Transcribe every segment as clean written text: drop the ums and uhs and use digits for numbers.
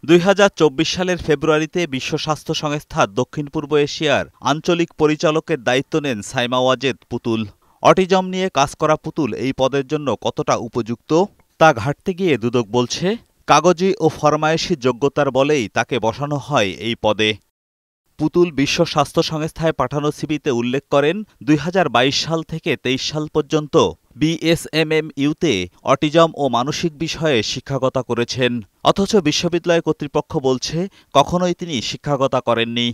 2024 সালের ফেব্রুয়ারিতে বিশ্ব স্বাস্থ্য সংস্থা দক্ষিণ পূর্ব এশিয়ার আঞ্চলিক পরিচালকের দায়িত্ব নেন সাইমা ওয়াজেদ পুতুল। অটিজম নিয়ে কাজ করা পুতুল এই পদের জন্য কতটা উপযুক্ত তা ঘাঁটতে গিয়ে দুদক বলছে, কাগজি ও ফরমায়েশি যোগ্যতার বলেই তাকে বসানো হয় এই পদে। পুতুল বিশ্ব স্বাস্থ্য সংস্থায় পাঠানো সিভিতে উল্লেখ করেন, 2022 সাল থেকে 23 সাল পর্যন্ত বিএসএমএমইউতে অটিজম ও মানসিক বিষয়ে শিক্ষকতা করেছেন। অথচ বিশ্ববিদ্যালয় কর্তৃপক্ষ বলছে, কখনোই তিনি শিক্ষকতা করেননি।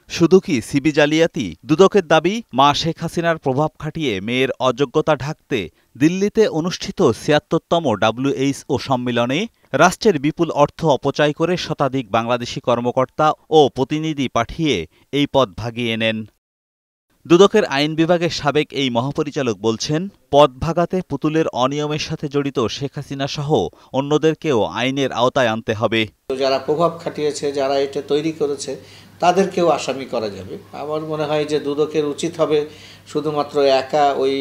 শুধু কি সিবি জালিয়াতি? দুদকের দাবি, মা শেখ হাসিনার প্রভাব খাটিয়ে মেয়ের অযোগ্যতা ঢাকতে দিল্লিতে অনুষ্ঠিত ৭৬তম WHO সম্মেলনে রাষ্ট্রের বিপুল অর্থ অপচয় করে শতাধিক বাংলাদেশি কর্মকর্তা ও প্রতিনিধি পাঠিয়ে এই পদ ভাগিয়ে নেন। দুদকের আইন বিভাগের সাবেক এই মহাপরিচালক বলছেন, পদ ভাগাতে পুতুলের অনিয়মের সাথে জড়িত শেখ হাসিনা সহ অন্যদেরকেও আইনের আওতায় আনতে হবে। যারা প্রভাব খাটিয়েছে, যারা এটা তৈরি করেছে, তাদেরকেও আসামি করা যাবে। আমার মনে হয় যে দুদকের উচিত হবে শুধুমাত্র একা ওই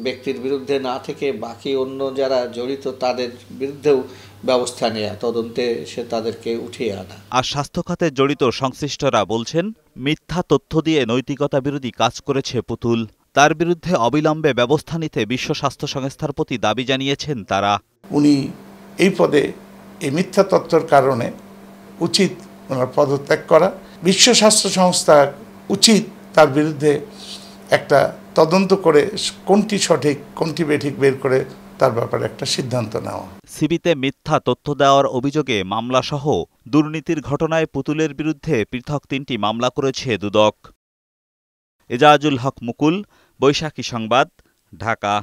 ব্যক্তির বিরুদ্ধে না থেকে বাকি অন্য যারা জড়িত তাদের বিরুদ্ধেও ব্যবস্থা নেওয়া, তদন্তে সে তাদেরকে উঠিয়ে আনা। আর স্বাস্থ্য খাতে জড়িত সংশ্লিষ্টরা বলছেন, মিথ্যা তথ্য দিয়ে নৈতিকতা বিরোধী কাজ করেছে পুতুল। তার বিরুদ্ধে অবিলম্বে ব্যবস্থা নিতে বিশ্ব স্বাস্থ্য সংস্থার প্রতি দাবি জানিয়েছেন তারা। উনি এই পদে এই মিথ্যা তথ্যের কারণে উচিত ওনার পদত্যাগ করা। বিশ্ব স্বাস্থ্য সংস্থা উচিত তার বিরুদ্ধে একটা তদন্ত করে কোনটি সঠিক কোনটি বেঠিক বের করে তার ব্যাপারে একটা সিদ্ধান্ত নেওয়া। সিবিতে মিথ্যা তথ্য দেওয়ার অভিযোগে মামলাসহ দুর্নীতির ঘটনায় পুতুলের বিরুদ্ধে পৃথক 3টি মামলা করেছে দুদক। এজাজুল হক মুকুল, বৈশাখী সংবাদ, ঢাকা।